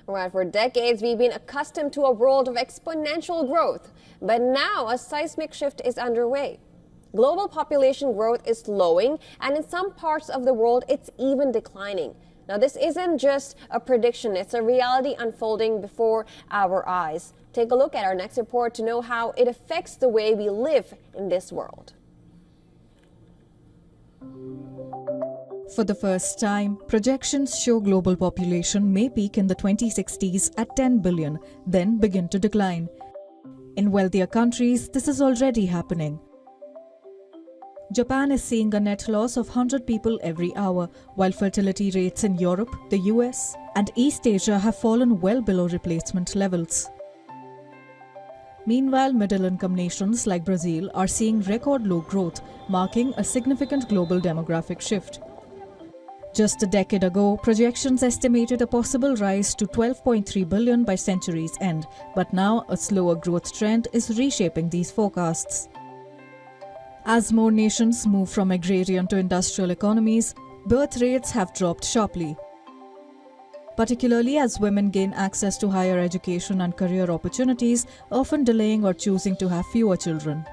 Right, for decades, we've been accustomed to a world of exponential growth, but now a seismic shift is underway. Global population growth is slowing, and in some parts of the world, it's even declining. Now, this isn't just a prediction, it's a reality unfolding before our eyes. Take a look at our next report to know how it affects the way we live in this world. For the first time, projections show global population may peak in the 2060s at 10 billion, then begin to decline. In wealthier countries, this is already happening. Japan is seeing a net loss of 100 people every hour, while fertility rates in Europe, the US, and East Asia have fallen well below replacement levels. Meanwhile, middle-income nations like Brazil are seeing record low growth, marking a significant global demographic shift. Just a decade ago, projections estimated a possible rise to 12.3 billion by century's end, but now a slower growth trend is reshaping these forecasts. As more nations move from agrarian to industrial economies, birth rates have dropped sharply, particularly as women gain access to higher education and career opportunities, often delaying or choosing to have fewer children.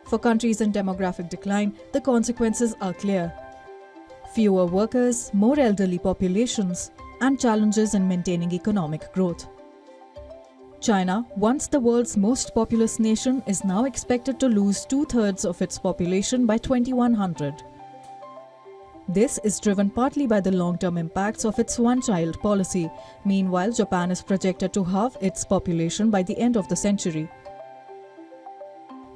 For countries in demographic decline, the consequences are clear. Fewer workers, more elderly populations, and challenges in maintaining economic growth. China, once the world's most populous nation, is now expected to lose 2/3 of its population by 2100. This is driven partly by the long-term impacts of its one-child policy. Meanwhile, Japan is projected to halve its population by the end of the century.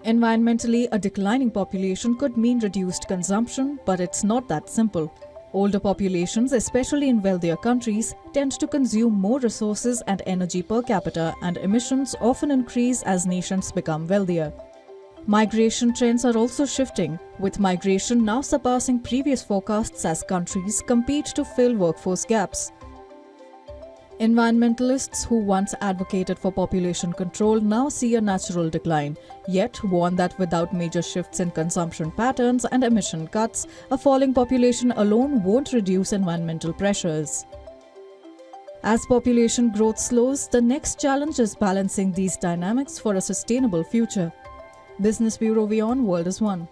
Environmentally, a declining population could mean reduced consumption, but it's not that simple. Older populations, especially in wealthier countries, tend to consume more resources and energy per capita, and emissions often increase as nations become wealthier. Migration trends are also shifting, with migration now surpassing previous forecasts as countries compete to fill workforce gaps. Environmentalists who once advocated for population control now see a natural decline, yet warn that without major shifts in consumption patterns and emission cuts, a falling population alone won't reduce environmental pressures. As population growth slows, the next challenge is balancing these dynamics for a sustainable future. Business Bureau WION World is One.